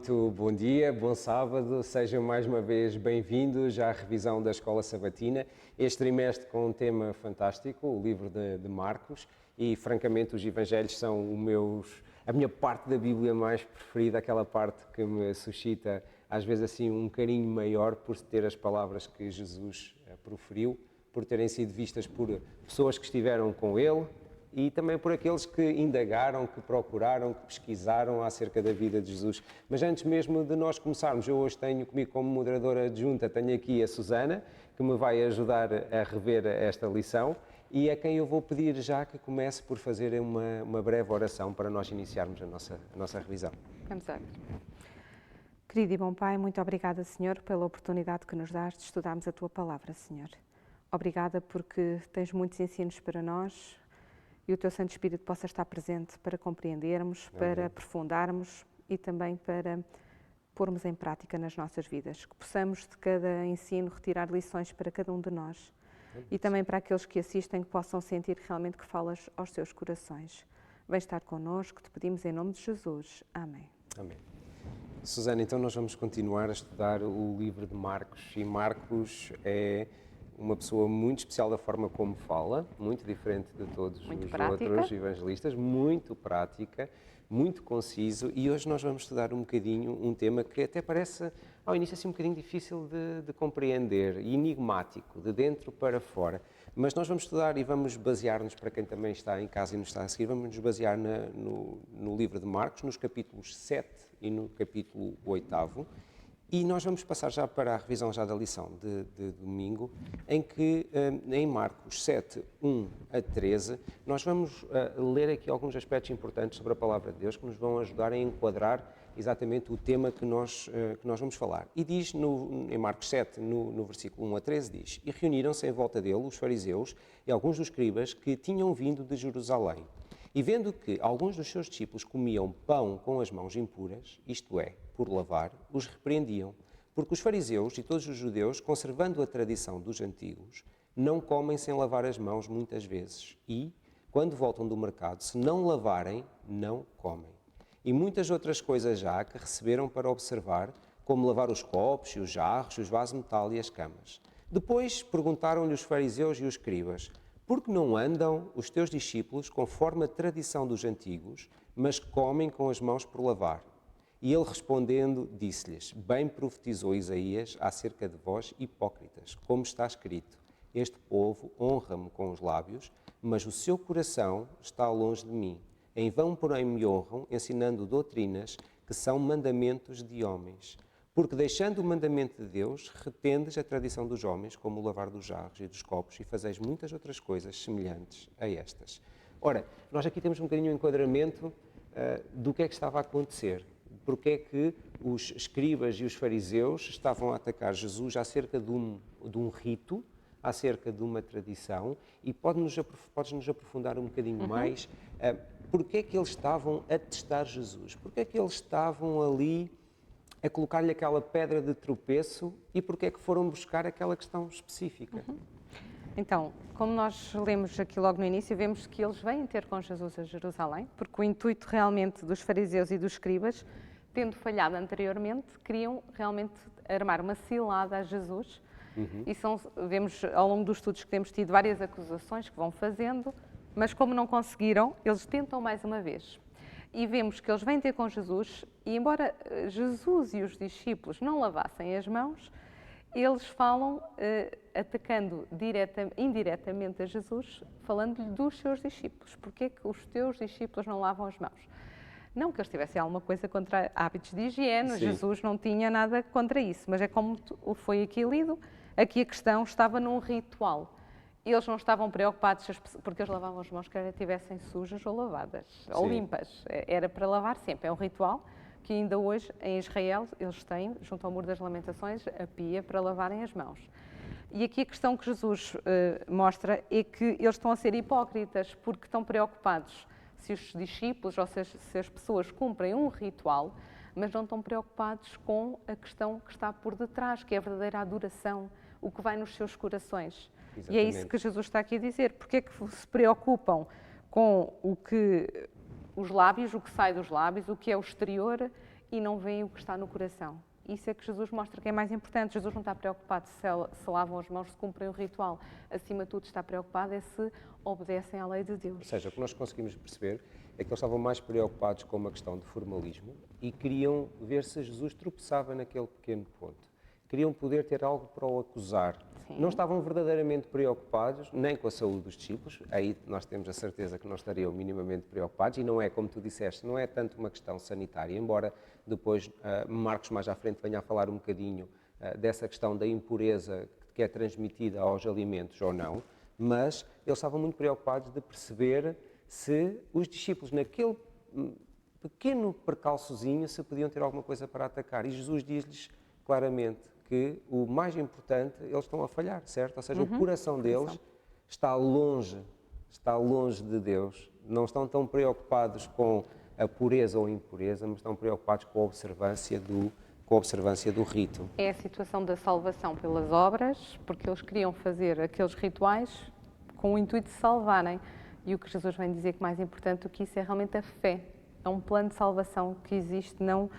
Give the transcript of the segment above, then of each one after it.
muito bom dia, bom sábado, sejam mais uma vez bem-vindos à revisão da Escola Sabatina. Este trimestre com um tema fantástico, o livro de Marcos, e francamente os Evangelhos são a minha parte da Bíblia mais preferida, aquela parte que me suscita às vezes assim um carinho maior por ter as palavras que Jesus proferiu, por terem sido vistas por pessoas que estiveram com ele, e também por aqueles que indagaram, que procuraram, que pesquisaram acerca da vida de Jesus. Mas antes mesmo de nós começarmos, eu hoje tenho comigo como moderadora adjunta, tenho aqui a Susana, que me vai ajudar a rever esta lição e a quem eu vou pedir já que comece por fazer uma breve oração para nós iniciarmos a nossa revisão. Vamos orar. Querido e bom Pai, muito obrigada, Senhor, pela oportunidade que nos dás de estudarmos a Tua Palavra, Senhor. Obrigada porque tens muitos ensinos para nós, e o Teu Santo Espírito possa estar presente para compreendermos, para aprofundarmos e também para pormos em prática nas nossas vidas. Que possamos de cada ensino retirar lições para cada um de nós e também para aqueles que assistem que possam sentir realmente que falas aos seus corações. Vem estar connosco, te pedimos em nome de Jesus. Amém. Amém. Susana, então nós vamos continuar a estudar o livro de Marcos, e Marcos é uma pessoa muito especial da forma como fala, muito diferente de todos os outros evangelistas, muito prática, muito conciso, e hoje nós vamos estudar um bocadinho um tema que até parece ao início assim um bocadinho difícil de compreender, enigmático, de dentro para fora, mas nós vamos estudar e vamos basear-nos, para quem também está em casa e nos está a seguir, vamos nos basear no livro de Marcos, nos capítulos 7 e no capítulo 8º, e nós vamos passar já para a revisão já da lição de domingo, em que em Marcos 7, 1 a 13, nós vamos ler aqui alguns aspectos importantes sobre a Palavra de Deus que nos vão ajudar a enquadrar exatamente o tema que nós vamos falar. E diz em Marcos 7, no versículo 1 a 13, diz: E reuniram-se em volta dele os fariseus e alguns dos escribas que tinham vindo de Jerusalém. E vendo que alguns dos seus discípulos comiam pão com as mãos impuras, isto é, por lavar, os repreendiam, porque os fariseus e todos os judeus, conservando a tradição dos antigos, não comem sem lavar as mãos muitas vezes e, quando voltam do mercado, se não lavarem, não comem. E muitas outras coisas já que receberam para observar, como lavar os copos e os jarros, os vasos de metal e as camas. Depois perguntaram-lhe os fariseus e os escribas: Por que não andam os teus discípulos conforme a tradição dos antigos, mas comem com as mãos por lavar? E ele respondendo, disse-lhes: Bem profetizou Isaías acerca de vós, hipócritas, como está escrito: Este povo honra-me com os lábios, mas o seu coração está longe de mim. Em vão, porém, me honram, ensinando doutrinas que são mandamentos de homens. Porque deixando o mandamento de Deus, retendes a tradição dos homens, como o lavar dos jarros e dos copos, e fazeis muitas outras coisas semelhantes a estas. Ora, nós aqui temos um bocadinho o enquadramento do que é que estava a acontecer. Porque é que os escribas e os fariseus estavam a atacar Jesus acerca de um rito, acerca de uma tradição, e podes-nos aprofundar um bocadinho mais porque é que eles estavam a testar Jesus? Porque é que eles estavam ali a colocar-lhe aquela pedra de tropeço e porque é que foram buscar aquela questão específica? Então, como nós lemos aqui logo no início, vemos que eles vêm ter com Jesus a Jerusalém, porque o intuito realmente dos fariseus e dos escribas, tendo falhado anteriormente, queriam realmente armar uma cilada a Jesus. E vemos ao longo dos estudos que temos tido várias acusações que vão fazendo, mas como não conseguiram, eles tentam mais uma vez. E vemos que eles vêm ter com Jesus, e embora Jesus e os discípulos não lavassem as mãos, eles falam atacando indiretamente a Jesus, falando-lhe dos seus discípulos. Porquê é que os teus discípulos não lavam as mãos? Não que eles tivessem alguma coisa contra hábitos de higiene, Sim. Jesus não tinha nada contra isso, mas é como foi aqui lido, aqui a questão estava num ritual. Eles não estavam preocupados porque eles lavavam as mãos, quer estivessem sujas ou lavadas, Sim. ou limpas. Era para lavar sempre. É um ritual que ainda hoje em Israel eles têm, junto ao Muro das Lamentações, a pia para lavarem as mãos. E aqui a questão que Jesus mostra é que eles estão a ser hipócritas porque estão preocupados se os discípulos ou se as pessoas cumprem um ritual, mas não estão preocupados com a questão que está por detrás, que é a verdadeira adoração, o que vai nos seus corações. Exatamente. E é isso que Jesus está aqui a dizer. Porque é que se preocupam com os lábios, o que sai dos lábios, o que é o exterior, e não veem o que está no coração. Isso é que Jesus mostra que é mais importante. Jesus não está preocupado se lavam as mãos, se cumprem o ritual. Acima de tudo está preocupado é se obedecem à lei de Deus. Ou seja, o que nós conseguimos perceber é que eles estavam mais preocupados com uma questão de formalismo e queriam ver se Jesus tropeçava naquele pequeno ponto. Queriam poder ter algo para o acusar. Sim. Não estavam verdadeiramente preocupados nem com a saúde dos discípulos, aí nós temos a certeza que não estariam minimamente preocupados, e não é, como tu disseste, não é tanto uma questão sanitária, embora depois Marcos mais à frente venha a falar um bocadinho dessa questão da impureza que é transmitida aos alimentos ou não, mas eles estavam muito preocupados de perceber se os discípulos naquele pequeno percalçozinho se podiam ter alguma coisa para atacar, e Jesus diz-lhes claramente que o mais importante, eles estão a falhar, certo? Ou seja, o coração deles está longe de Deus. Não estão tão preocupados com a pureza ou impureza, mas estão preocupados com a observância do rito. É a situação da salvação pelas obras, porque eles queriam fazer aqueles rituais com o intuito de salvarem. E o que Jesus vem dizer que mais importante do que isso é realmente a fé. É um plano de salvação que existe, não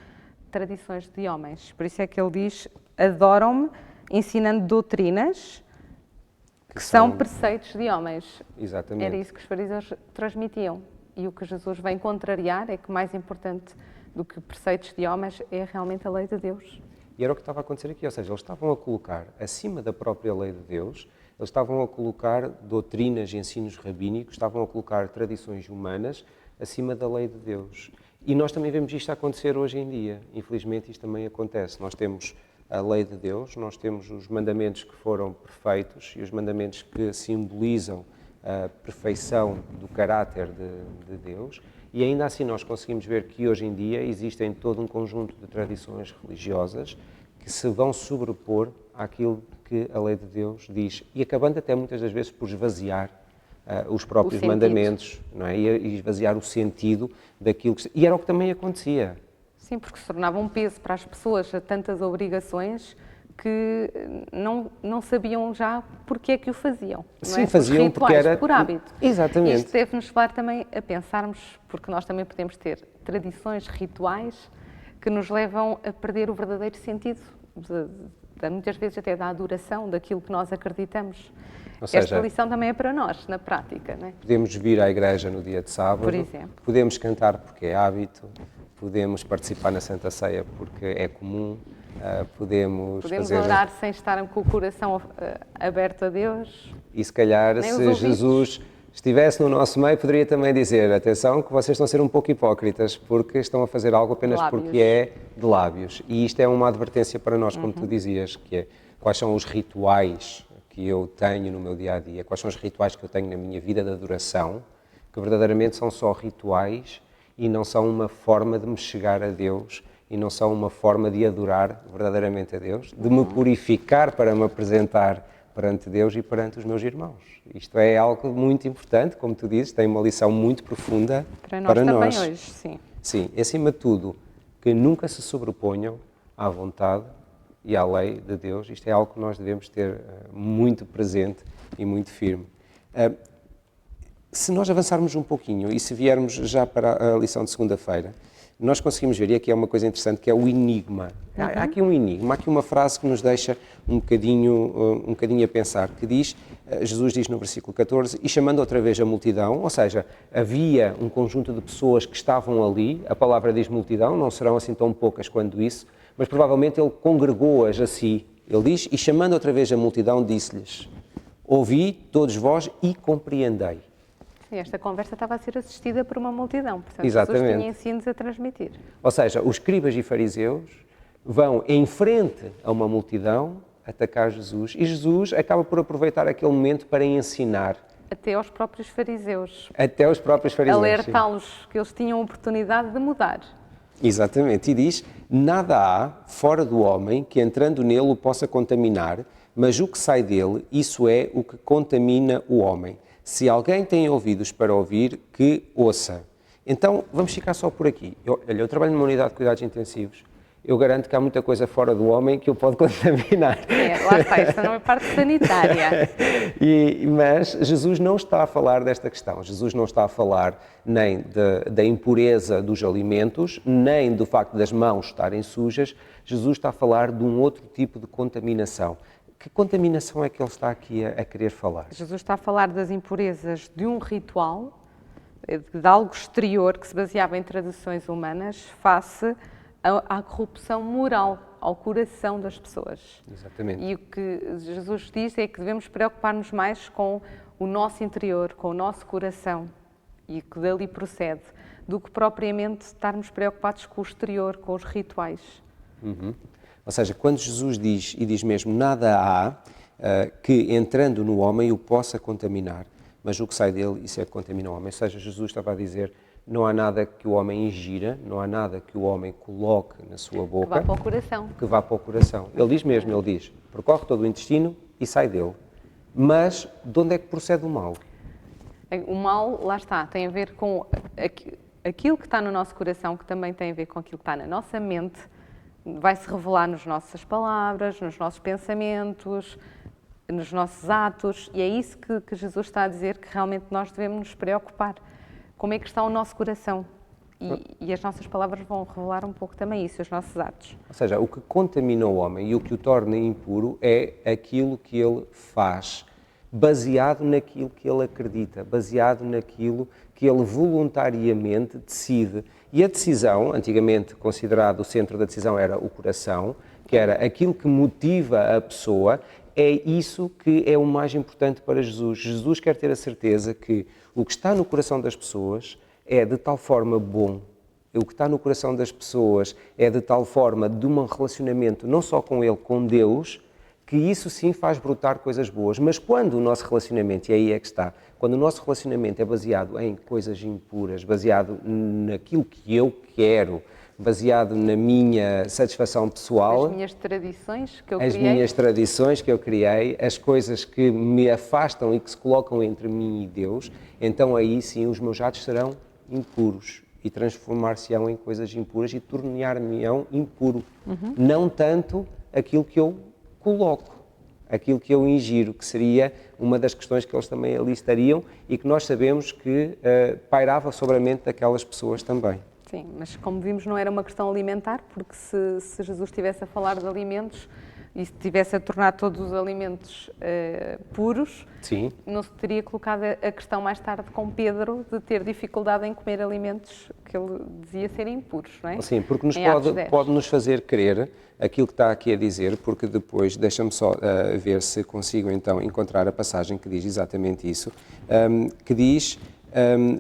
tradições de homens. Por isso é que ele diz: adoram-me ensinando doutrinas que são preceitos de homens. Exatamente. Era isso que os fariseus transmitiam. E o que Jesus vem contrariar é que mais importante do que preceitos de homens é realmente a lei de Deus. E era o que estava a acontecer aqui, ou seja, eles estavam a colocar acima da própria lei de Deus, eles estavam a colocar doutrinas e ensinos rabínicos, estavam a colocar tradições humanas acima da lei de Deus. E nós também vemos isto acontecer hoje em dia. Infelizmente, isto também acontece. Nós temos a lei de Deus, nós temos os mandamentos que foram perfeitos e os mandamentos que simbolizam a perfeição do caráter de Deus, e ainda assim nós conseguimos ver que hoje em dia existem todo um conjunto de tradições religiosas que se vão sobrepor àquilo que a lei de Deus diz, e acabando até muitas das vezes por esvaziar os próprios mandamentos, não é? E esvaziar o sentido daquilo que... E era o que também acontecia. Sim, porque se tornava um peso para as pessoas, a tantas obrigações que não sabiam já porque é que o faziam. Sim, faziam rituais, porque era... por hábito. Exatamente. Isto deve-nos levar também a pensarmos, porque nós também podemos ter tradições, rituais, que nos levam a perder o verdadeiro sentido, muitas vezes até da adoração, daquilo que nós acreditamos. Ou seja, esta lição também é para nós, na prática, não é? Podemos vir à igreja no dia de sábado, por exemplo. Podemos cantar porque é hábito, podemos participar na Santa Ceia porque é comum, podemos orar sem estar com o coração aberto a Deus. E se calhar, se Jesus estivesse no nosso meio, poderia também dizer: atenção, que vocês estão a ser um pouco hipócritas, porque estão a fazer algo apenas porque é de lábios. E isto é uma advertência para nós, como tu dizias, que é quais são os rituais que eu tenho no meu dia-a-dia, quais são os rituais que eu tenho na minha vida de adoração, que verdadeiramente são só rituais e não são uma forma de me chegar a Deus, e não são uma forma de adorar verdadeiramente a Deus, de me purificar para me apresentar perante Deus e perante os meus irmãos. Isto é algo muito importante, como tu dizes, tem uma lição muito profunda para nós. Também hoje, sim. Sim, e acima de tudo, que nunca se sobreponham à vontade e à lei de Deus. Isto é algo que nós devemos ter muito presente e muito firme. Se nós avançarmos um pouquinho e se viermos já para a lição de segunda-feira, nós conseguimos ver, e aqui é uma coisa interessante, que é o enigma. Há aqui um enigma, há aqui uma frase que nos deixa um bocadinho a pensar, que diz, Jesus diz no versículo 14, e chamando outra vez a multidão, ou seja, havia um conjunto de pessoas que estavam ali, a palavra diz multidão, não serão assim tão poucas quanto isso, mas provavelmente ele congregou-as a si. Ele diz, e chamando outra vez a multidão, disse-lhes: ouvi todos vós e compreendei. Sim, esta conversa estava a ser assistida por uma multidão, portanto, exatamente. Jesus tinha ensinos a transmitir. Ou seja, os escribas e fariseus vão em frente a uma multidão atacar Jesus, e Jesus acaba por aproveitar aquele momento para ensinar. Até aos próprios fariseus. Até aos próprios fariseus. Alertá-los que eles tinham a oportunidade de mudar. Exatamente, e diz: nada há fora do homem que entrando nele o possa contaminar, mas o que sai dele, isso é o que contamina o homem. Se alguém tem ouvidos para ouvir, que ouça. Então, vamos ficar só por aqui. Eu trabalho numa unidade de cuidados intensivos eu garanto que há muita coisa fora do homem que o pode contaminar. Lá está, esta não é parte sanitária. Mas Jesus não está a falar desta questão. Jesus não está a falar nem da impureza dos alimentos, nem do facto das mãos estarem sujas. Jesus está a falar de um outro tipo de contaminação. Que contaminação é que ele está aqui a querer falar? Jesus está a falar das impurezas de um ritual, de algo exterior que se baseava em tradições humanas, face à corrupção moral, ao coração das pessoas. Exatamente. E o que Jesus diz é que devemos preocupar-nos mais com o nosso interior, com o nosso coração, e que dali procede, do que propriamente estarmos preocupados com o exterior, com os rituais. Uhum. Ou seja, quando Jesus diz, e diz mesmo, nada há que entrando no homem o possa contaminar, mas o que sai dele, isso é que contamina o homem. Ou seja, Jesus estava a dizer, não há nada que o homem ingira, não há nada que o homem coloque na sua boca. Que vá para o coração. Que vá para o coração. Ele diz mesmo, ele diz, percorre todo o intestino e sai dele. Mas de onde é que procede o mal? O mal, lá está, tem a ver com aquilo que está no nosso coração, que também tem a ver com aquilo que está na nossa mente, vai se revelar nas nossas palavras, nos nossos pensamentos, nos nossos atos, e é isso que Jesus está a dizer, que realmente nós devemos nos preocupar. Como é que está o nosso coração? E as nossas palavras vão revelar um pouco também isso, os nossos atos. Ou seja, o que contamina o homem e o que o torna impuro é aquilo que ele faz, baseado naquilo que ele acredita, baseado naquilo que ele voluntariamente decide. E a decisão, antigamente considerado o centro da decisão era o coração, que era aquilo que motiva a pessoa, é isso que é o mais importante para Jesus. Jesus quer ter a certeza que o que está no coração das pessoas é de tal forma bom, o que está no coração das pessoas é de tal forma de um relacionamento não só com Ele, com Deus, que isso sim faz brotar coisas boas. Mas quando o nosso relacionamento, e aí é que está, quando o nosso relacionamento é baseado em coisas impuras, baseado naquilo que eu quero, baseado na minha satisfação pessoal, as minhas tradições que eu criei, as minhas tradições que eu criei, as coisas que me afastam e que se colocam entre mim e Deus, então aí sim os meus atos serão impuros e transformar-se-ão em coisas impuras e tornar-me-ão impuro. Não tanto aquilo que eu coloco, aquilo que eu ingiro, que seria uma das questões que eles também ali estariam e que nós sabemos que pairava sobre a mente daquelas pessoas também. Sim, mas como vimos não era uma questão alimentar, porque se Jesus estivesse a falar de alimentos e se estivesse a tornar todos os alimentos puros, sim, não se teria colocado a questão mais tarde com Pedro de ter dificuldade em comer alimentos que ele dizia serem impuros, não é? Sim, porque pode nos fazer crer aquilo que está aqui a dizer, porque depois, deixa-me só ver se consigo então encontrar a passagem que diz exatamente isso, que diz...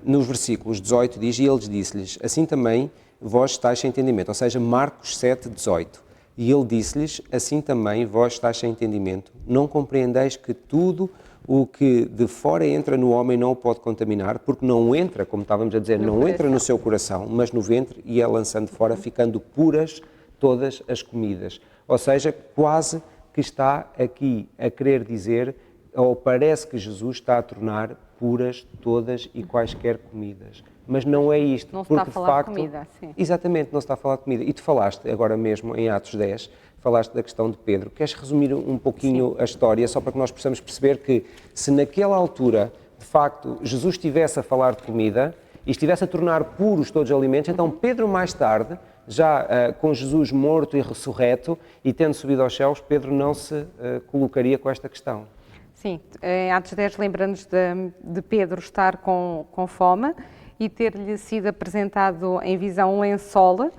nos versículos 18 diz, e ele disse-lhes, assim também vós estáis sem entendimento, ou seja, Marcos 7, 18. E ele disse-lhes, assim também vós estáis sem entendimento, não compreendeis que tudo o que de fora entra no homem não o pode contaminar, porque não entra, como estávamos a dizer, não entra no seu coração, mas no ventre e é lançando fora, ficando puras todas as comidas. Ou seja, quase que está aqui a querer dizer, ou parece que Jesus está a tornar puras todas e quaisquer comidas. Mas não é isto. Não se está a falar de comida, sim. Exatamente, não se está a falar de comida. E tu falaste, agora mesmo, em Atos 10, falaste da questão de Pedro. Queres resumir um pouquinho a história, só para que nós possamos perceber que, se naquela altura, de facto, Jesus estivesse a falar de comida e estivesse a tornar puros todos os alimentos, então Pedro, mais tarde, já com Jesus morto e ressurreto e tendo subido aos céus, Pedro não se colocaria com esta questão. Sim, em Atos 10 lembra-nos de Pedro estar com fome e ter-lhe sido apresentado em visão um lençol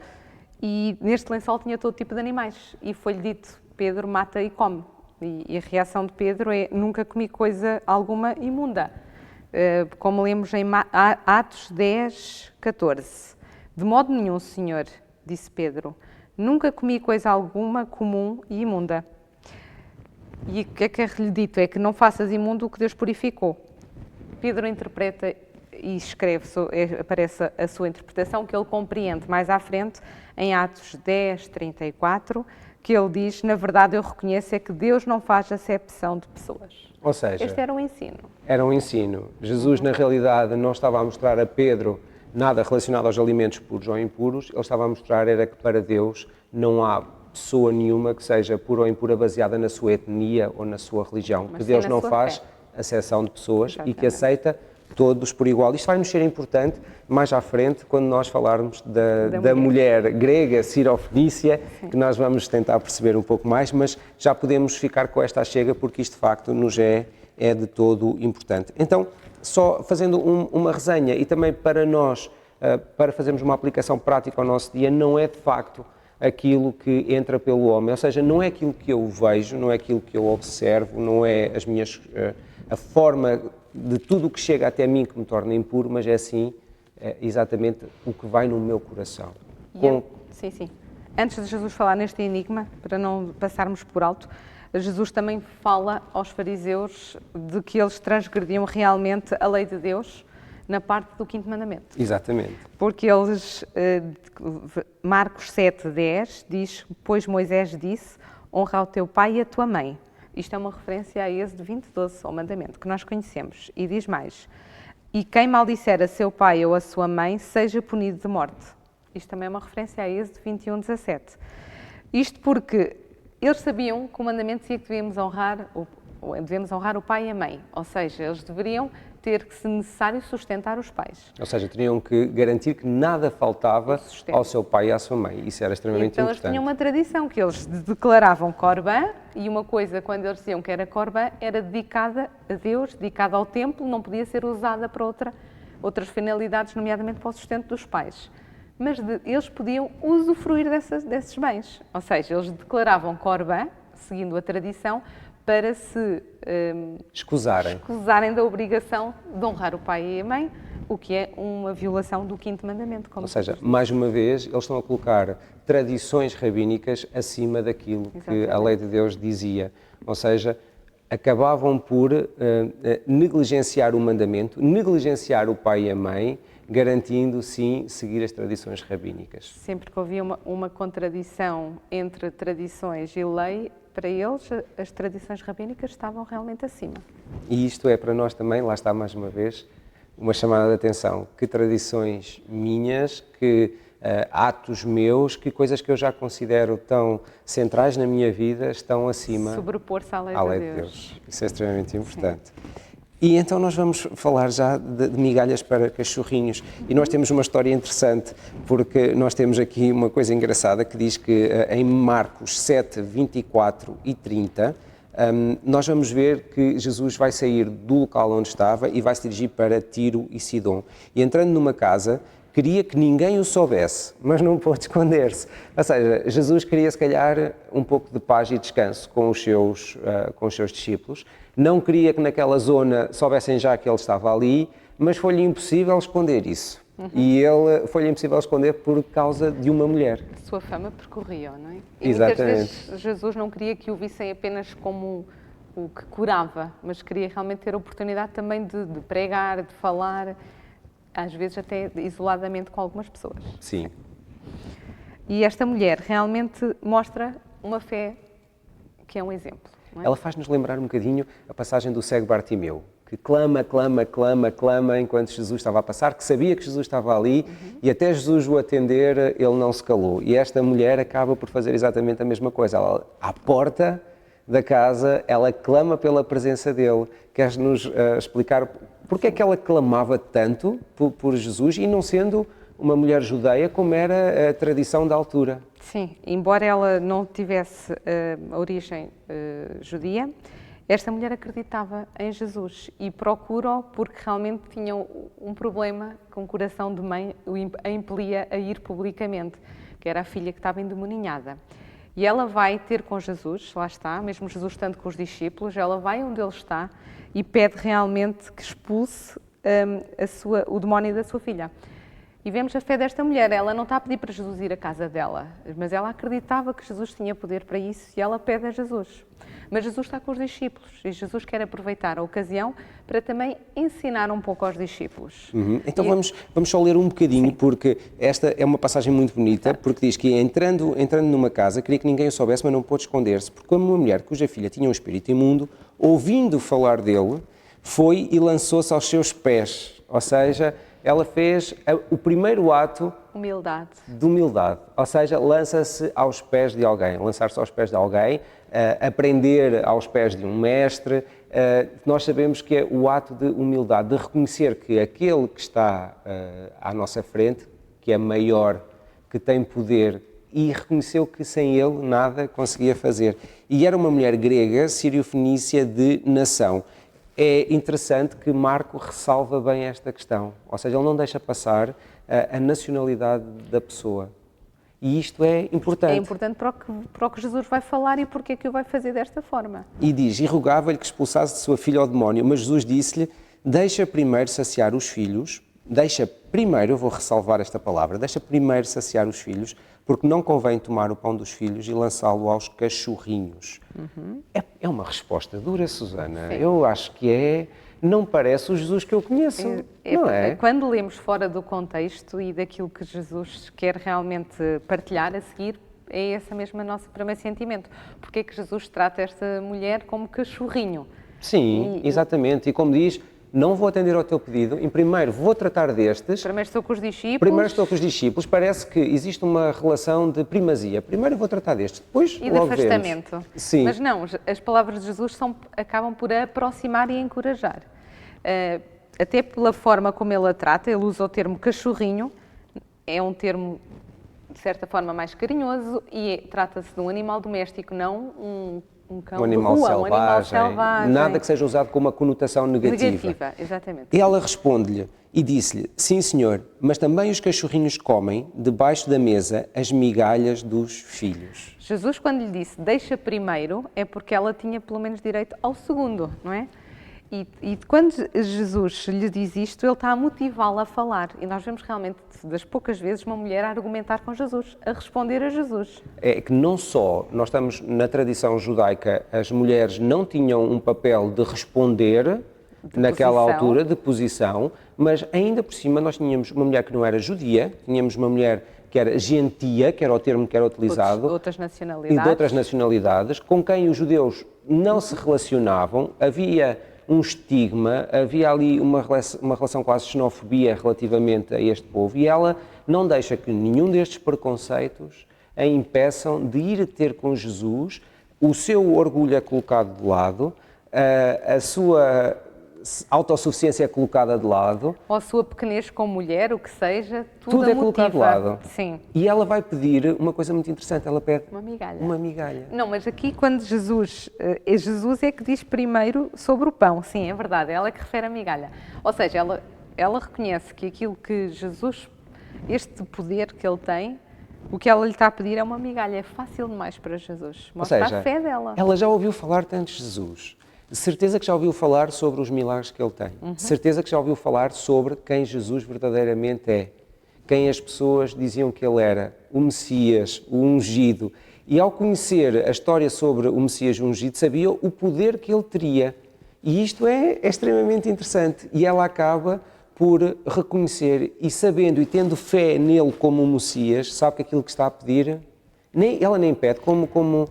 e neste lençol tinha todo tipo de animais e foi-lhe dito, Pedro mata e come. E a reação de Pedro é, nunca comi coisa alguma imunda. Como lemos em Atos 10, 14. De modo nenhum, Senhor, disse Pedro, nunca comi coisa alguma comum e imunda. E o que é lhe dito? É que não faças imundo o que Deus purificou. Pedro interpreta e escreve, aparece a sua interpretação, que ele compreende mais à frente, em Atos 10, 34, que ele diz, na verdade eu reconheço é que Deus não faz acepção de pessoas. Ou seja, este era um ensino. Era um ensino. Jesus, na realidade, não estava a mostrar a Pedro nada relacionado aos alimentos puros ou impuros, ele estava a mostrar era que para Deus não há pessoa nenhuma que seja pura ou impura baseada na sua etnia ou na sua religião, que Deus não faz acepção de pessoas e que aceita todos por igual. Isto vai nos ser importante mais à frente, quando nós falarmos da mulher grega, Sirofenícia, que nós vamos tentar perceber um pouco mais, mas já podemos ficar com esta achega, porque isto de facto nos é de todo importante. Então, só fazendo uma resenha e também para nós, para fazermos uma aplicação prática ao nosso dia, não é de facto aquilo que entra pelo homem, ou seja, não é aquilo que eu vejo, não é aquilo que eu observo, não é a forma de tudo o que chega até mim que me torna impuro, mas é sim exatamente o que vai no meu coração. Sim. Antes de Jesus falar neste enigma, para não passarmos por alto, Jesus também fala aos fariseus de que eles transgrediam realmente a lei de Deus na parte do 5º mandamento. Exatamente. Porque eles, Marcos 7:10 diz, pois Moisés disse, honra o teu pai e a tua mãe. Isto é uma referência a Êxodo 20:12, ao mandamento, que nós conhecemos. E diz mais, e quem maldisser a seu pai ou a sua mãe, seja punido de morte. Isto também é uma referência a Êxodo 21:17. Isto porque eles sabiam que o mandamento dizia que devemos honrar o pai e a mãe. Ou seja, eles deveriam ter que, se necessário, sustentar os pais. Ou seja, teriam que garantir que nada faltava ao seu pai e à sua mãe. Isso era extremamente importante. Então eles tinham uma tradição que eles declaravam Corban, e uma coisa, quando eles diziam que era Corban, era dedicada a Deus, dedicada ao templo, não podia ser usada para outras finalidades, nomeadamente para o sustento dos pais. Mas eles podiam usufruir desses bens. Ou seja, eles declaravam Corban, seguindo a tradição, para se escusarem da obrigação de honrar o pai e a mãe, o que é uma violação do 5º mandamento. Ou seja, mais uma vez, eles estão a colocar tradições rabínicas acima daquilo que a lei de Deus dizia. Ou seja, acabavam por negligenciar o mandamento, negligenciar o pai e a mãe, garantindo, sim, seguir as tradições rabínicas. Sempre que havia uma contradição entre tradições e lei, para eles, as tradições rabínicas estavam realmente acima. E isto é para nós também, lá está mais uma vez, uma chamada de atenção. Que tradições minhas, que atos meus, que coisas que eu já considero tão centrais na minha vida estão acima sobrepor-se à lei de Deus. Isso é extremamente importante. Sim. E então nós vamos falar já de migalhas para cachorrinhos. E nós temos uma história interessante, porque nós temos aqui uma coisa engraçada que diz que em Marcos 7, 24 e 30, nós vamos ver que Jesus vai sair do local onde estava e vai se dirigir para Tiro e Sidom. E entrando numa casa, queria que ninguém o soubesse, mas não pôde esconder-se. Ou seja, Jesus queria, se calhar, um pouco de paz e descanso com os seus discípulos. Não queria que naquela zona soubessem já que ele estava ali, mas foi-lhe impossível esconder isso. E foi-lhe impossível esconder por causa de uma mulher. A sua fama percorria, não é? E exatamente. Muitas vezes Jesus não queria que o vissem apenas como o que curava, mas queria realmente ter a oportunidade também de pregar, de falar, às vezes até isoladamente com algumas pessoas. Sim. E esta mulher realmente mostra uma fé que é um exemplo. Não é? Ela faz-nos lembrar um bocadinho a passagem do cego Bartimeu, que clama enquanto Jesus estava a passar, que sabia que Jesus estava ali e até Jesus o atender, ele não se calou. E esta mulher acaba por fazer exatamente a mesma coisa. Ela, à porta da casa, ela clama pela presença dele. Queres-nos explicar porque é que ela clamava tanto por Jesus e não sendo uma mulher judeia como era a tradição da altura? Sim, embora ela não tivesse a origem judia, esta mulher acreditava em Jesus e procurou porque realmente tinha um problema com o coração de mãe, a impelia a ir publicamente, que era a filha que estava endemoninhada. E ela vai ter com Jesus, lá está, mesmo Jesus estando com os discípulos, ela vai onde ele está e pede realmente que expulse o demónio da sua filha. E vemos a fé desta mulher, ela não está a pedir para Jesus ir à casa dela, mas ela acreditava que Jesus tinha poder para isso e ela pede a Jesus. Mas Jesus está com os discípulos e Jesus quer aproveitar a ocasião para também ensinar um pouco aos discípulos. Então vamos só ler um bocadinho, porque esta é uma passagem muito bonita, porque diz que entrando numa casa, queria que ninguém o soubesse, mas não pôde esconder-se, porque uma mulher cuja filha tinha um espírito imundo, ouvindo falar dele, foi e lançou-se aos seus pés. Ou seja, ela fez o primeiro ato de humildade, ou seja, lança-se aos pés de alguém, lançar-se aos pés de alguém, aprender aos pés de um mestre. Nós sabemos que é o ato de humildade, de reconhecer que aquele que está à nossa frente, que é maior, que tem poder, e reconheceu que sem ele nada conseguia fazer. E era uma mulher grega, sírio-fenícia de nação. É interessante que Marco ressalva bem esta questão, ou seja, ele não deixa passar a nacionalidade da pessoa. E isto é importante. É importante para o que Jesus vai falar e porque é que o vai fazer desta forma. E diz, e rogava-lhe que expulsasse de sua filha o demónio, mas Jesus disse-lhe, deixa primeiro saciar os filhos, eu vou ressalvar esta palavra, deixa primeiro saciar os filhos, porque não convém tomar o pão dos filhos e lançá-lo aos cachorrinhos. É uma resposta dura, Susana. Sim. Eu acho que não parece o Jesus que eu conheço, não é? Quando lemos fora do contexto e daquilo que Jesus quer realmente partilhar a seguir, é esse mesmo nosso primeiro sentimento. Porque é que Jesus trata esta mulher como cachorrinho? Sim, exatamente. E como diz, não vou atender ao teu pedido, em primeiro vou tratar destes. Primeiro estou com os discípulos. Primeiro estou com os discípulos, parece que existe uma relação de primazia. Primeiro vou tratar destes, depois e logo de afastamento. Vemos. Sim. Mas não, as palavras de Jesus acabam por aproximar e encorajar. Até pela forma como ele a trata, ele usa o termo cachorrinho, é um termo de certa forma mais carinhoso e trata-se de um animal doméstico, não um cão de rua, um animal selvagem. Nada que seja usado com uma conotação negativa. Negativa, exatamente. E ela responde-lhe e disse-lhe, sim senhor, mas também os cachorrinhos comem, debaixo da mesa, as migalhas dos filhos. Jesus, quando lhe disse, deixa primeiro, é porque ela tinha pelo menos direito ao segundo, não é? E quando Jesus lhe diz isto, ele está a motivá-la a falar. E nós vemos realmente, das poucas vezes, uma mulher a argumentar com Jesus, a responder a Jesus. É que não só, nós estamos na tradição judaica, as mulheres não tinham um papel de responder naquela altura, de posição, mas ainda por cima nós tínhamos uma mulher que não era judia, tínhamos uma mulher que era gentia, que era o termo que era utilizado, de outras nacionalidades. E de outras nacionalidades, com quem os judeus não se relacionavam, havia um estigma, havia ali uma relação quase de xenofobia relativamente a este povo, e ela não deixa que nenhum destes preconceitos a impeçam de ir ter com Jesus, o seu orgulho é colocado de lado, a sua autossuficiência é colocada de lado. Ou a sua pequenez como mulher, o que seja, tudo é colocado de lado. Sim. E ela vai pedir uma coisa muito interessante, ela pede uma migalha. Não, mas aqui quando Jesus é que diz primeiro sobre o pão, sim, é verdade, ela é que refere a migalha. Ou seja, ela reconhece que aquilo que Jesus, este poder que ele tem, o que ela lhe está a pedir é uma migalha, é fácil demais para Jesus. Mostra a fé dela. Ela já ouviu falar tanto de Jesus. De certeza que já ouviu falar sobre os milagres que ele tem. De certeza que já ouviu falar sobre quem Jesus verdadeiramente é. Quem as pessoas diziam que ele era. O Messias, o ungido. E ao conhecer a história sobre o Messias ungido, sabia o poder que ele teria. E isto é extremamente interessante. E ela acaba por reconhecer e sabendo e tendo fé nele como um Messias, sabe que aquilo que está a pedir, ela nem pede, como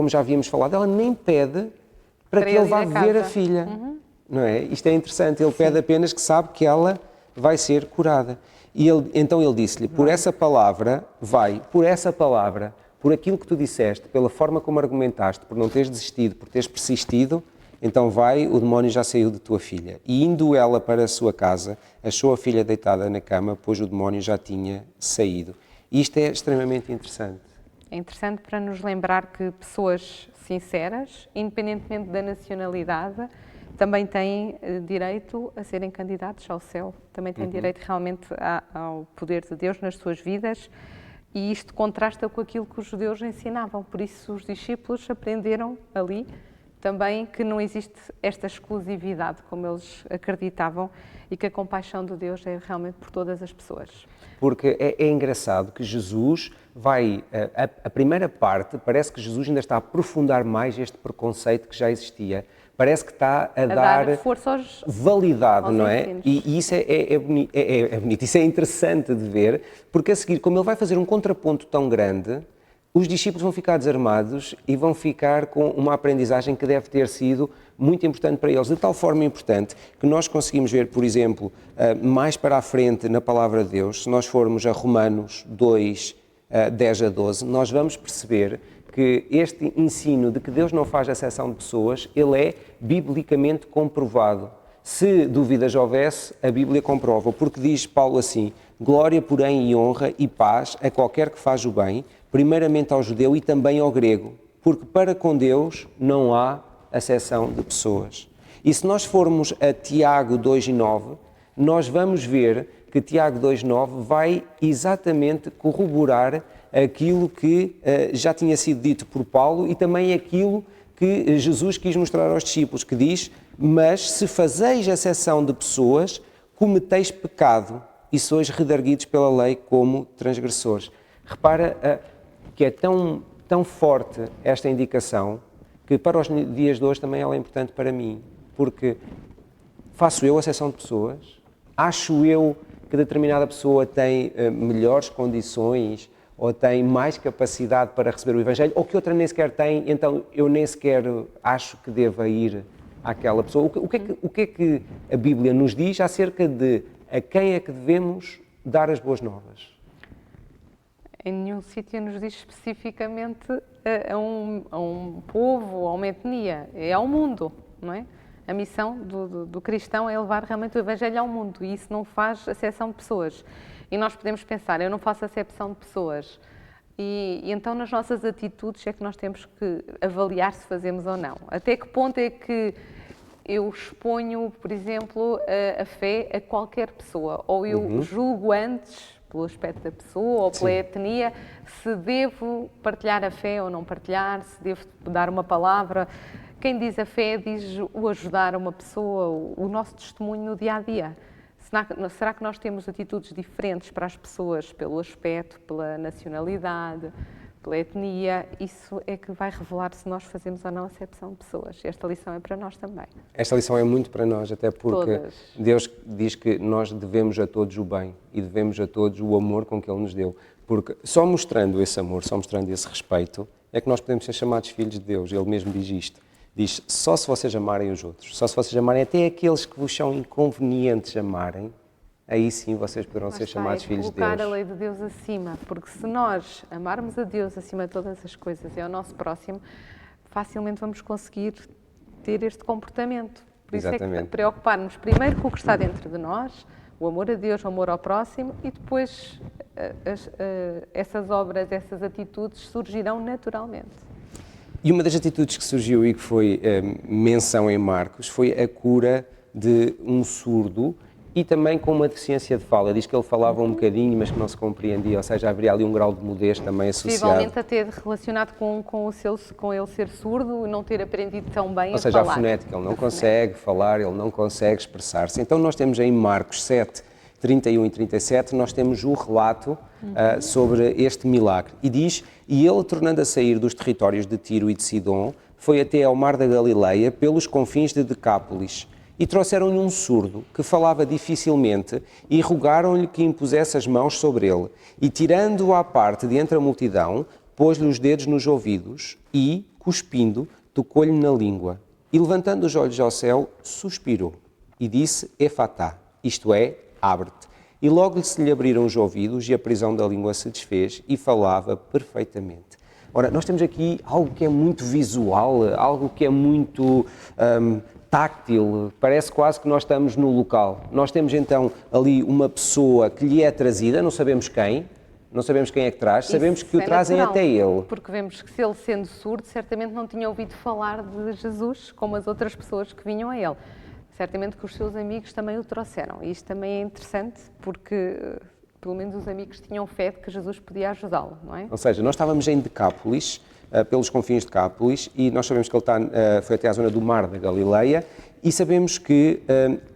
já havíamos falado, ela nem pede para que ele vá ver a filha, não é? Isto é interessante, ele pede apenas que sabe que ela vai ser curada. E então ele disse-lhe, por essa palavra, por aquilo que tu disseste, pela forma como argumentaste, por não teres desistido, por teres persistido, então vai, o demónio já saiu de tua filha. E indo ela para a sua casa, achou a filha deitada na cama, pois o demónio já tinha saído. E isto é extremamente interessante. É interessante para nos lembrar que pessoas sinceras, independentemente da nacionalidade, também têm direito a serem candidatos ao céu, também têm direito realmente ao poder de Deus nas suas vidas, e isto contrasta com aquilo que os judeus ensinavam, por isso os discípulos aprenderam ali também que não existe esta exclusividade, como eles acreditavam, e que a compaixão de Deus é realmente por todas as pessoas. Porque é engraçado que Jesus vai, a primeira parte, parece que Jesus ainda está a aprofundar mais este preconceito que já existia. Parece que está a dar força validade, não é? E isso é bonito, isso é interessante de ver, porque a seguir, como ele vai fazer um contraponto tão grande, os discípulos vão ficar desarmados e vão ficar com uma aprendizagem que deve ter sido muito importante para eles, de tal forma importante que nós conseguimos ver, por exemplo, mais para a frente na Palavra de Deus, se nós formos a Romanos 2, 10 a 12, nós vamos perceber que este ensino de que Deus não faz acepção de pessoas, ele é biblicamente comprovado. Se dúvidas houvesse, a Bíblia comprova, porque diz Paulo assim: glória, porém, e honra e paz a qualquer que faz o bem, primeiramente ao judeu e também ao grego, porque para com Deus não há acepção de pessoas. E se nós formos a Tiago 2,9, nós vamos ver que Tiago 2,9 vai exatamente corroborar aquilo que já tinha sido dito por Paulo e também aquilo que Jesus quis mostrar aos discípulos, que diz: mas se fazeis acepção de pessoas, cometeis pecado e sois redarguidos pela lei como transgressores. Repara que é tão forte esta indicação que para os dias de hoje também ela é importante para mim, porque faço eu acepção de pessoas, acho eu que determinada pessoa tem melhores condições ou tem mais capacidade para receber o Evangelho, ou que outra nem sequer tem, então eu nem sequer acho que deva ir àquela pessoa. O que é que a Bíblia nos diz acerca de a quem é que devemos dar as boas novas? Em nenhum sítio nos diz especificamente a um povo ou a uma etnia, é ao mundo, não é? A missão do cristão é levar realmente o Evangelho ao mundo e isso não faz acepção de pessoas. E nós podemos pensar, eu não faço acepção de pessoas. E então nas nossas atitudes é que nós temos que avaliar se fazemos ou não. Até que ponto é que eu exponho, por exemplo, a fé a qualquer pessoa? Ou eu julgo antes, pelo aspecto da pessoa ou pela etnia, se devo partilhar a fé ou não partilhar, se devo dar uma palavra. Quem diz a fé diz o ajudar uma pessoa, o nosso testemunho no dia-a-dia. Será que nós temos atitudes diferentes para as pessoas pelo aspecto, pela nacionalidade, pela etnia? Isso é que vai revelar se nós fazemos ou não acepção de pessoas. Esta lição é para nós também. Esta lição é muito para nós, até porque Deus diz que nós devemos a todos o bem e devemos a todos o amor com que Ele nos deu. Porque só mostrando esse amor, só mostrando esse respeito, é que nós podemos ser chamados filhos de Deus. Ele mesmo diz isto. Diz, só se vocês amarem os outros, só se vocês amarem até aqueles que vos são inconvenientes amarem, aí sim vocês poderão ser chamados filhos de Deus. Colocar a lei de Deus acima, porque se nós amarmos a Deus acima de todas as coisas e ao nosso próximo, facilmente vamos conseguir ter este comportamento. Por isso é que preocupar-nos primeiro com o que está dentro de nós, o amor a Deus, o amor ao próximo, e depois essas obras, essas atitudes surgirão naturalmente. E uma das atitudes que surgiu e que foi menção em Marcos foi a cura de um surdo e também com uma deficiência de fala. Diz que ele falava um bocadinho, mas que não se compreendia, ou seja, haveria ali um grau de mudez também associado. Possivelmente até relacionado com ele ser surdo e não ter aprendido tão bem a falar. Ou seja, a fonética, ele não consegue falar, ele não consegue expressar-se. Então nós temos em Marcos 7, 31 e 37, nós temos o relato sobre este milagre. E diz, e ele, tornando a sair dos territórios de Tiro e de Sidom, foi até ao mar da Galileia, pelos confins de Decápolis. E trouxeram-lhe um surdo, que falava dificilmente, e rogaram-lhe que impusesse as mãos sobre ele. E tirando-o à parte de entre a multidão, pôs-lhe os dedos nos ouvidos e, cuspindo, tocou-lhe na língua. E levantando os olhos ao céu, suspirou e disse, Efatá, isto é, abre-te. E logo se lhe abriram os ouvidos e a prisão da língua se desfez e falava perfeitamente. Ora, nós temos aqui algo que é muito visual, algo que é muito táctil, parece quase que nós estamos no local. Nós temos então ali uma pessoa que lhe é trazida, não sabemos quem é que traz, sabemos que o trazem até ele. Porque vemos que se ele sendo surdo, certamente não tinha ouvido falar de Jesus como as outras pessoas que vinham a ele. Certamente que os seus amigos também o trouxeram. E isto também é interessante porque, pelo menos, os amigos tinham fé de que Jesus podia ajudá-lo, não é? Ou seja, nós estávamos em Decápolis, pelos confins de Decápolis, e nós sabemos que ele foi até à zona do mar da Galileia, e sabemos que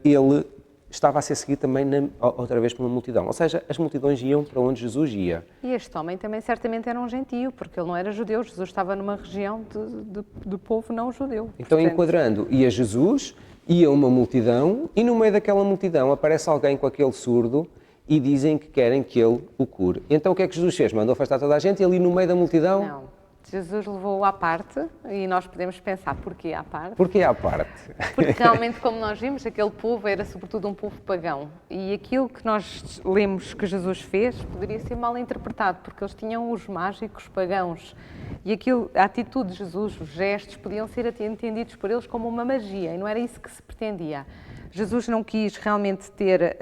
ele estava a ser seguido também outra vez por uma multidão. Ou seja, as multidões iam para onde Jesus ia. E este homem também certamente era um gentio, porque ele não era judeu. Jesus estava numa região de povo não judeu. Então, enquadrando, ia Jesus, ia uma multidão, e no meio daquela multidão aparece alguém com aquele surdo e dizem que querem que ele o cure. Então o que é que Jesus fez? Mandou afastar toda a gente e ali no meio da multidão... Não. Jesus levou-o à parte e nós podemos pensar, porquê à parte? Porquê à parte? Porque realmente, como nós vimos, aquele povo era sobretudo um povo pagão. E aquilo que nós lemos que Jesus fez poderia ser mal interpretado, porque eles tinham os mágicos pagãos. E a atitude de Jesus, os gestos, podiam ser entendidos por eles como uma magia, e não era isso que se pretendia. Jesus não quis realmente ter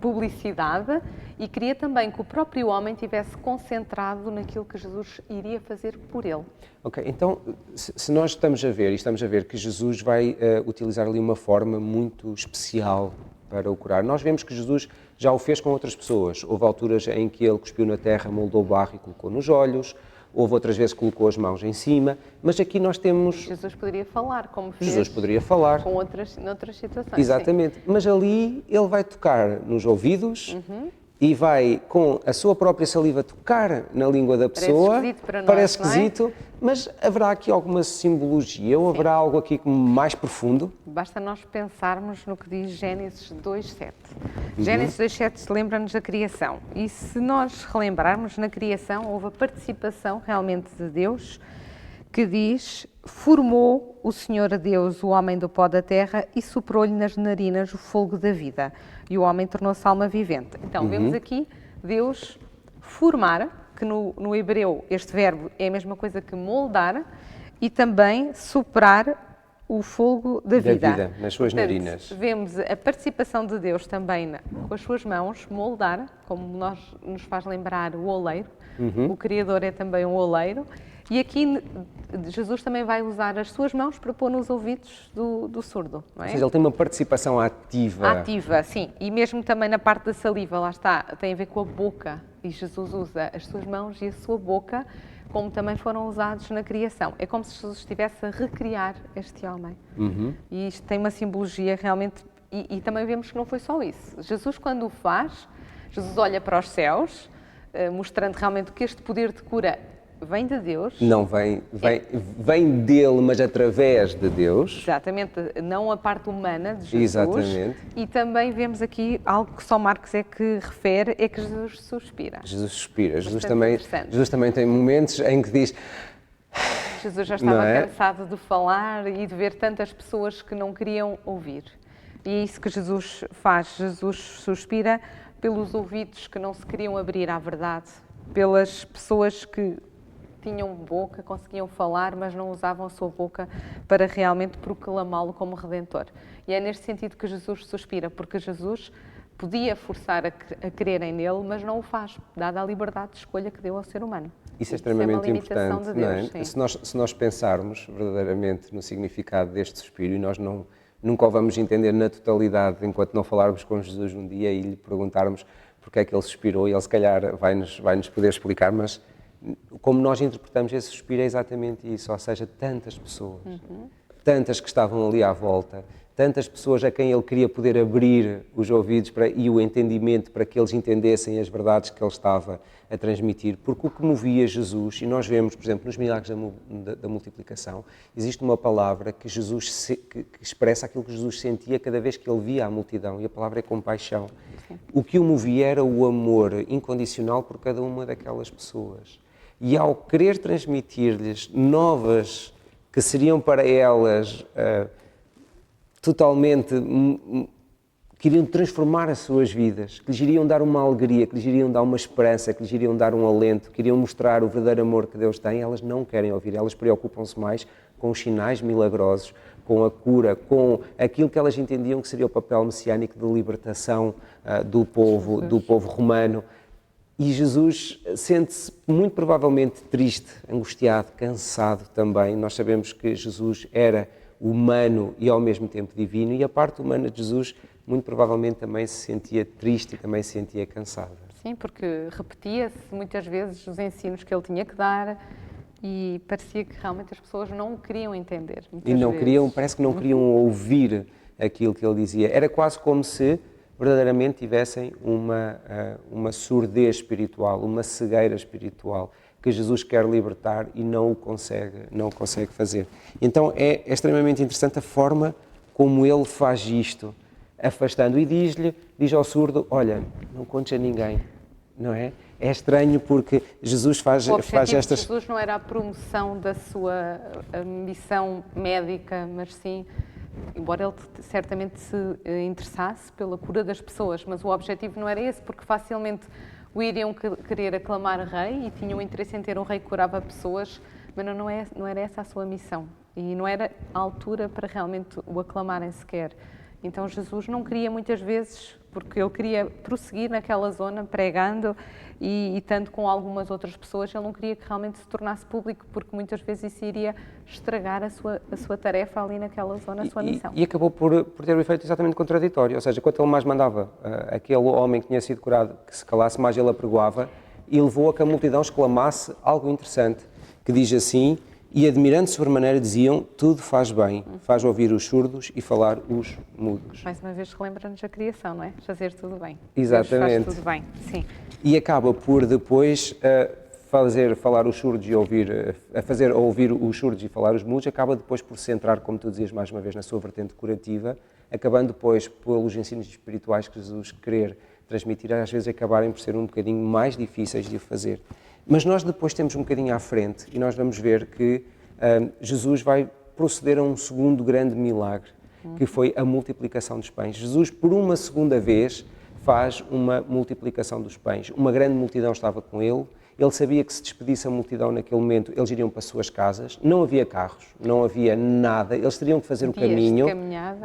publicidade e queria também que o próprio homem estivesse concentrado naquilo que Jesus iria fazer por ele. Ok, então, se nós estamos a ver que Jesus vai utilizar ali uma forma muito especial para o curar, nós vemos que Jesus já o fez com outras pessoas. Houve alturas em que ele cuspiu na terra, moldou o barro e colocou nos olhos. Houve outras vezes que colocou as mãos em cima, mas aqui nós temos... Jesus poderia falar, como fez. Jesus poderia falar. Com noutras situações. Exatamente. Sim. Mas ali ele vai tocar nos ouvidos e vai, com a sua própria saliva, tocar na língua da pessoa. Parece esquisito para nós, Parece esquisito, mas haverá aqui alguma simbologia ou haverá algo aqui mais profundo? Basta nós pensarmos no que diz Gênesis 2:7. Gênesis 2:7 lembra-nos da criação. E se nós relembrarmos, na criação houve a participação realmente de Deus, que diz: formou o Senhor Deus o homem do pó da terra e soprou-lhe nas narinas o fôlego da vida. E o homem tornou-se alma vivente. Então, vemos aqui Deus formar, que no hebreu este verbo é a mesma coisa que moldar, e também soprar o fôlego da vida. Nas suas narinas. Vemos a participação de Deus também com as suas mãos, moldar, como nos faz lembrar o oleiro. O Criador é também um oleiro. E aqui Jesus também vai usar as suas mãos para pôr nos ouvidos do surdo. Não é? Ou seja, ele tem uma participação ativa. Ativa, sim. E mesmo também na parte da saliva, lá está, tem a ver com a boca. E Jesus usa as suas mãos e a sua boca, como também foram usados na criação. É como se Jesus estivesse a recriar este homem. E isto tem uma simbologia realmente... E também vemos que não foi só isso. Jesus, quando o faz, Jesus olha para os céus, mostrando realmente que este poder de cura vem de Deus. Não vem dele, mas através de Deus. Exatamente, não a parte humana de Jesus. Exatamente. E também vemos aqui algo que só Marcos é que refere, é que Jesus suspira. Jesus suspira. Jesus também tem momentos em que diz... Jesus já estava cansado de falar e de ver tantas pessoas que não queriam ouvir. E é isso que Jesus faz. Jesus suspira pelos ouvidos que não se queriam abrir à verdade, pelas pessoas que tinham boca, conseguiam falar, mas não usavam a sua boca para realmente proclamá-lo como Redentor. E é neste sentido que Jesus suspira, porque Jesus podia forçar a crerem nele, mas não o faz, dada a liberdade de escolha que deu ao ser humano. Isso é extremamente importante, não é? Se nós pensarmos verdadeiramente no significado deste suspiro, e nós nunca o vamos entender na totalidade enquanto não falarmos com Jesus um dia e lhe perguntarmos porque é que ele suspirou, e ele se calhar vai-nos poder explicar, mas como nós interpretamos esse suspiro é exatamente isso, ou seja, tantas pessoas, tantas que estavam ali à volta, tantas pessoas a quem ele queria poder abrir os ouvidos e o entendimento para que eles entendessem as verdades que ele estava a transmitir, porque o que movia Jesus, e nós vemos, por exemplo, nos milagres da multiplicação, existe uma palavra que que expressa aquilo que Jesus sentia cada vez que ele via a multidão, e a palavra é compaixão. Sim. O que o movia era o amor incondicional por cada uma daquelas pessoas. E ao querer transmitir-lhes novas, que seriam para elas totalmente, queriam transformar as suas vidas, que lhes iriam dar uma alegria, que lhes iriam dar uma esperança, que lhes iriam dar um alento, queriam mostrar o verdadeiro amor que Deus tem, elas não querem ouvir, elas preocupam-se mais com os sinais milagrosos, com a cura, com aquilo que elas entendiam que seria o papel messiânico de libertação do povo romano. E Jesus sente-se muito provavelmente triste, angustiado, cansado também. Nós sabemos que Jesus era humano e ao mesmo tempo divino, e a parte humana de Jesus muito provavelmente também se sentia triste e também se sentia cansada. Sim, porque repetia-se muitas vezes os ensinos que ele tinha que dar e parecia que realmente as pessoas não o queriam entender. E não queriam, parece que não queriam ouvir aquilo que ele dizia. Era quase como se verdadeiramente tivessem uma surdez espiritual, uma cegueira espiritual, que Jesus quer libertar e não o consegue fazer. Então é extremamente interessante a forma como ele faz isto. afastando e diz ao surdo, olha, não contes a ninguém, não é? É estranho porque Jesus faz estas... de Jesus não era a promoção da sua missão médica, mas sim, embora ele certamente se interessasse pela cura das pessoas, mas o objetivo não era esse, porque facilmente o iriam querer aclamar rei e tinham interesse em ter um rei que curava pessoas, mas não era essa a sua missão e não era a altura para realmente o aclamarem sequer. Então Jesus não queria muitas vezes, porque ele queria prosseguir naquela zona pregando e tanto com algumas outras pessoas, ele não queria que realmente se tornasse público, porque muitas vezes isso iria estragar a sua tarefa ali naquela zona, a sua missão. E acabou por ter um efeito exatamente contraditório, ou seja, quanto ele mais mandava aquele homem que tinha sido curado que se calasse, mais ele apregoava e levou a que a multidão exclamasse algo interessante, que diz assim, e admirando sobremaneira diziam, tudo faz bem, faz ouvir os surdos e falar os mudos. Mais uma vez relembra-nos a criação, não é? Fazer tudo bem. Exatamente. Deus faz tudo bem, sim. E acaba por depois fazer falar os surdos e ouvir, a fazer ouvir os surdos e falar os mudos, acaba depois por se centrar, como tu dizias mais uma vez, na sua vertente curativa, acabando depois pelos ensinos espirituais que Jesus querer transmitir, às vezes acabarem por ser um bocadinho mais difíceis de fazer. Mas nós depois temos um bocadinho à frente e nós vamos ver que Jesus vai proceder a um segundo grande milagre, que foi a multiplicação dos pães. Jesus, por uma segunda vez, faz uma multiplicação dos pães. Uma grande multidão estava com ele, ele sabia que se despedisse a multidão naquele momento, eles iriam para as suas casas, não havia carros, não havia nada, eles teriam que fazer o caminho,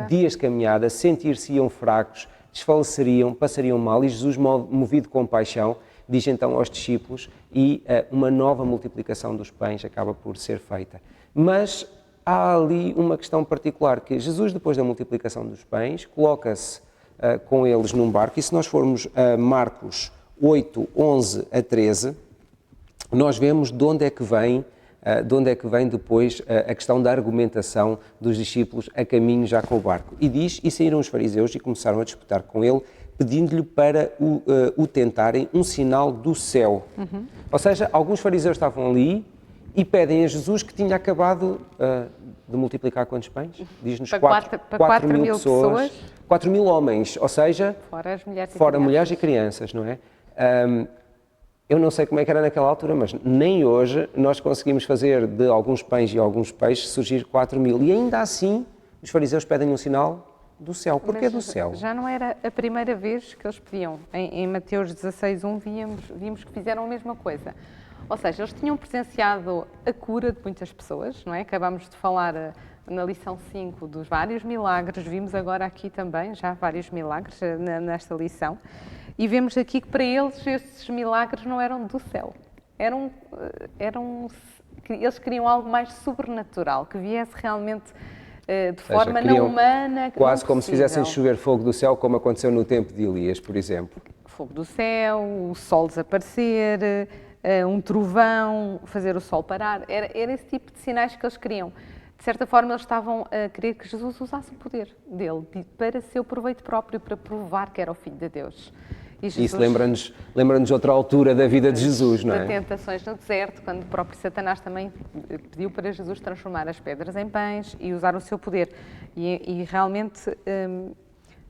dias de caminhada, sentir-se-iam fracos, desfaleceriam, passariam mal, e Jesus, movido com compaixão, diz então aos discípulos e uma nova multiplicação dos pães acaba por ser feita. Mas há ali uma questão particular, que Jesus, depois da multiplicação dos pães, coloca-se com eles num barco, e se nós formos a Marcos 8, 11 a 13, nós vemos de onde é que vem depois a questão da argumentação dos discípulos a caminho já com o barco. E diz, e saíram os fariseus e começaram a disputar com ele, pedindo-lhe para o tentarem um sinal do céu. Ou seja, alguns fariseus estavam ali e pedem a Jesus, que tinha acabado de multiplicar quantos pães? Diz-nos 4 mil pessoas. 4 mil homens, ou seja, fora mulheres e crianças, não é? Eu não sei como é que era naquela altura, mas nem hoje nós conseguimos fazer de alguns pães e alguns peixes surgir 4 mil. E ainda assim, os fariseus pedem um sinal do céu. Porquê do céu? Já não era a primeira vez que eles pediam. Em Mateus 16:1 vimos que fizeram a mesma coisa. Ou seja, eles tinham presenciado a cura de muitas pessoas, não é? Acabámos de falar na lição 5 dos vários milagres, vimos agora aqui também já vários milagres nesta lição, e vemos aqui que para eles estes milagres não eram do céu, eles queriam algo mais sobrenatural, que viesse realmente de forma não humana. Quase como se fizessem chover fogo do céu, como aconteceu no tempo de Elias, por exemplo. Fogo do céu, o sol desaparecer, um trovão, fazer o sol parar, era esse tipo de sinais que eles queriam. De certa forma, eles estavam a querer que Jesus usasse o poder dele para seu proveito próprio, para provar que era o Filho de Deus. E Jesus, isso lembra-nos outra altura da vida de Jesus, não é? De tentações no deserto, quando o próprio Satanás também pediu para Jesus transformar as pedras em pães e usar o seu poder. E realmente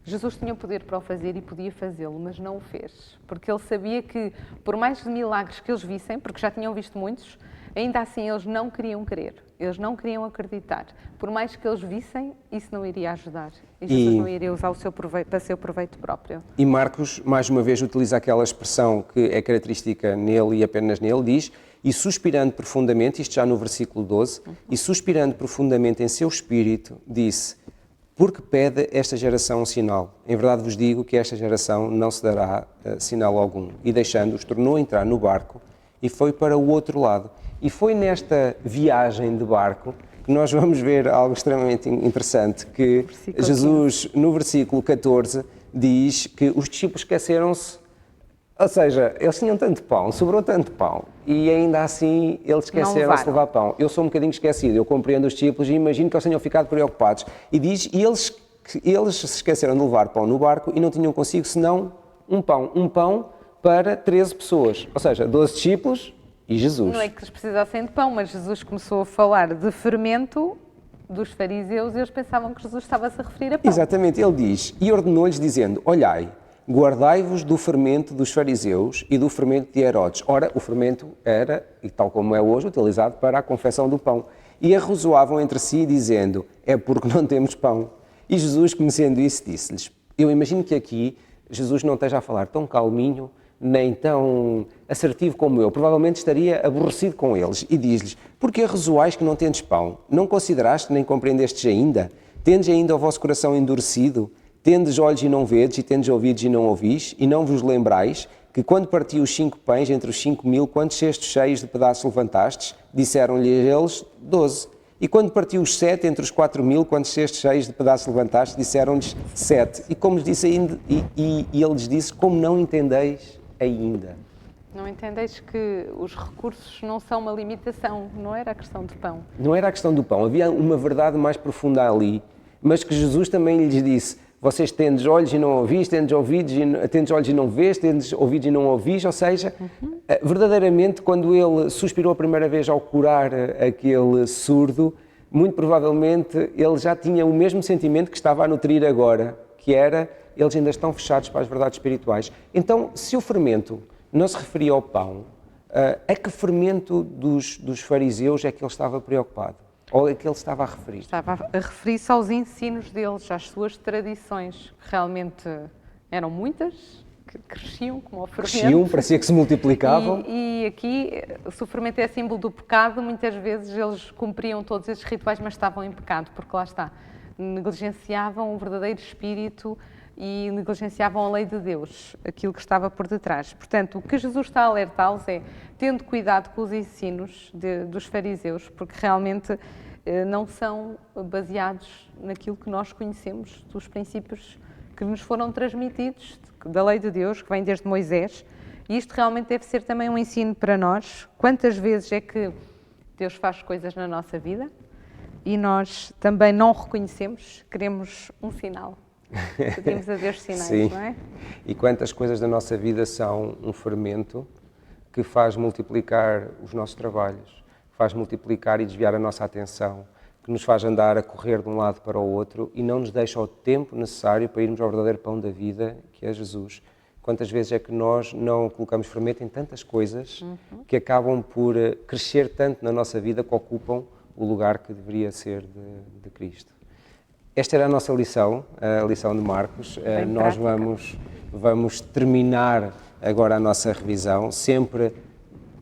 Jesus tinha o poder para o fazer e podia fazê-lo, mas não o fez. Porque ele sabia que, por mais milagres que eles vissem, porque já tinham visto muitos, ainda assim eles não queriam crer, eles não queriam acreditar. Por mais que eles vissem, isso não iria ajudar. E Jesus não iria usar o seu proveito, para seu proveito próprio. E Marcos, mais uma vez, utiliza aquela expressão que é característica nele e apenas nele, diz, e suspirando profundamente, isto já no versículo 12, e suspirando profundamente em seu espírito, disse, porque pede esta geração um sinal? Em verdade vos digo que esta geração não se dará sinal algum. E deixando-os, tornou a entrar no barco e foi para o outro lado. E foi nesta viagem de barco que nós vamos ver algo extremamente interessante, que Jesus, no versículo 14, diz que os discípulos esqueceram-se, ou seja, eles tinham tanto pão, sobrou tanto pão, e ainda assim eles esqueceram-se de levar pão. Eu sou um bocadinho esquecido, eu compreendo os discípulos e imagino que eles tenham ficado preocupados. E diz, e eles se esqueceram de levar pão no barco e não tinham consigo senão um pão para 13 pessoas, ou seja, 12 discípulos e Jesus. Não é que eles precisassem de pão, mas Jesus começou a falar de fermento dos fariseus e eles pensavam que Jesus estava-se a referir a pão. Exatamente, ele diz, e ordenou-lhes dizendo, olhai, guardai-vos do fermento dos fariseus e do fermento de Herodes. Ora, o fermento era, e tal como é hoje, utilizado para a confecção do pão. E arrazoavam entre si, dizendo, é porque não temos pão. E Jesus, conhecendo isso, disse-lhes, eu imagino que aqui Jesus não esteja a falar tão calminho, nem tão assertivo como eu. Provavelmente estaria aborrecido com eles. E diz-lhes, porque arrazoais que não tendes pão? Não consideraste nem compreendestes ainda? Tendes ainda o vosso coração endurecido? Tendes olhos e não vedes, e tendes ouvidos e não ouvis, e não vos lembrais que quando partiu os 5 pães entre os 5.000, quantos cestos cheios de pedaços levantastes? Disseram-lhe eles 12. E quando partiu os 7 entre os 4.000, quantos cestos cheios de pedaços levantastes? Disseram-lhes 7. E como lhes disse ainda, e ele lhes disse, como não entendeis ainda? Não entendeis que os recursos não são uma limitação, não era a questão do pão. Não era a questão do pão, havia uma verdade mais profunda ali, mas que Jesus também lhes disse, vocês tendes olhos e não ouvis, tendes olhos e não vês, tendes ouvidos e não ouvis, ou seja, verdadeiramente quando ele suspirou a primeira vez ao curar aquele surdo, muito provavelmente ele já tinha o mesmo sentimento que estava a nutrir agora, que era, eles ainda estão fechados para as verdades espirituais. Então, se o fermento não se referia ao pão, a que fermento dos fariseus é que ele estava preocupado? Ou é que ele estava a referir? Estava a referir-se aos ensinos deles, às suas tradições, que realmente eram muitas, que cresciam como o fermento. Cresciam, parecia que se multiplicavam. E aqui, se o fermento é símbolo do pecado, muitas vezes eles cumpriam todos esses rituais, mas estavam em pecado, porque lá está, negligenciavam o verdadeiro espírito e negligenciavam a lei de Deus, aquilo que estava por detrás. Portanto, o que Jesus está a alertá-los é, tendo cuidado com os ensinos dos fariseus, porque realmente não são baseados naquilo que nós conhecemos, dos princípios que nos foram transmitidos, da lei de Deus, que vem desde Moisés, e isto realmente deve ser também um ensino para nós. Quantas vezes é que Deus faz coisas na nossa vida e nós também não reconhecemos, queremos um sinal. Pedimos a Deus sinais, Sim. não é? E quantas coisas da nossa vida são um fermento que faz multiplicar os nossos trabalhos, faz multiplicar e desviar a nossa atenção, que nos faz andar a correr de um lado para o outro e não nos deixa o tempo necessário para irmos ao verdadeiro pão da vida, que é Jesus. Quantas vezes é que nós não colocamos fermento em tantas coisas que acabam por crescer tanto na nossa vida que ocupam o lugar que deveria ser de Cristo. Esta era a nossa lição, a lição de Marcos. Nós vamos terminar agora a nossa revisão, sempre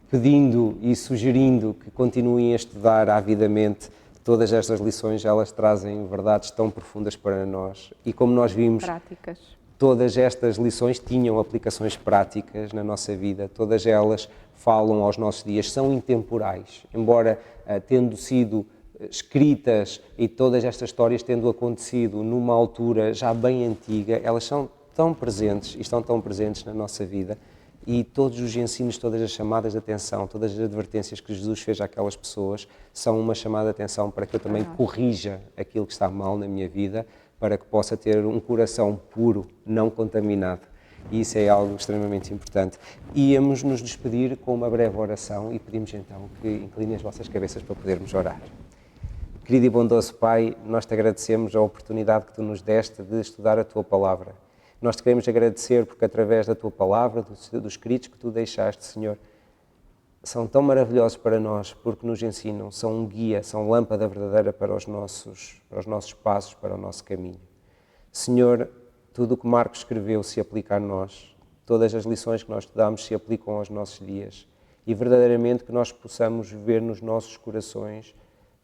pedindo e sugerindo que continuem a estudar avidamente todas estas lições. Elas trazem verdades tão profundas para nós e, como nós vimos, Práticas. Todas estas lições tinham aplicações práticas na nossa vida, todas elas falam aos nossos dias, são intemporais, embora tendo sido escritas e todas estas histórias tendo acontecido numa altura já bem antiga, elas são tão presentes e estão tão presentes na nossa vida, e todos os ensinos, todas as chamadas de atenção, todas as advertências que Jesus fez àquelas pessoas são uma chamada de atenção para que eu também corrija aquilo que está mal na minha vida, para que possa ter um coração puro, não contaminado. E isso é algo extremamente importante. Íamos nos despedir com uma breve oração e pedimos então que inclinem as vossas cabeças para podermos orar. Querido e bondoso Pai, nós te agradecemos a oportunidade que tu nos deste de estudar a tua palavra. Nós te queremos agradecer porque através da tua palavra, dos escritos que tu deixaste, Senhor, são tão maravilhosos para nós porque nos ensinam, são um guia, são lâmpada verdadeira para os nossos passos, para o nosso caminho. Senhor, tudo o que Marcos escreveu se aplica a nós, todas as lições que nós estudamos se aplicam aos nossos dias e verdadeiramente que nós possamos ver nos nossos corações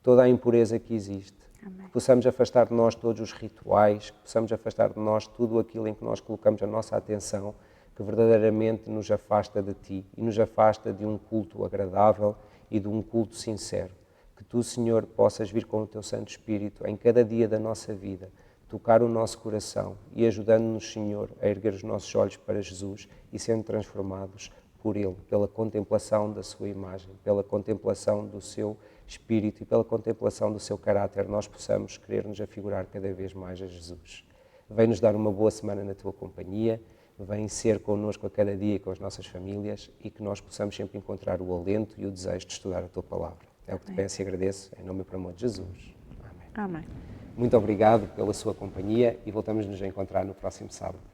toda a impureza que existe. Amém. Que possamos afastar de nós todos os rituais, que possamos afastar de nós tudo aquilo em que nós colocamos a nossa atenção, que verdadeiramente nos afasta de Ti e nos afasta de um culto agradável e de um culto sincero. Que Tu, Senhor, possas vir com o Teu Santo Espírito em cada dia da nossa vida, tocar o nosso coração e ajudando-nos, Senhor, a erguer os nossos olhos para Jesus e sendo transformados por Ele, pela contemplação da Sua imagem, pela contemplação do Seu Espírito e pela contemplação do Seu caráter, nós possamos querer nos afigurar cada vez mais a Jesus. Vem-nos dar uma boa semana na Tua companhia, vem ser connosco a cada dia com as nossas famílias e que nós possamos sempre encontrar o alento e o desejo de estudar a Tua palavra. É o que te peço e agradeço, em nome e por amor de Jesus. Amém. Amém. Muito obrigado pela sua companhia e voltamos-nos a encontrar no próximo sábado.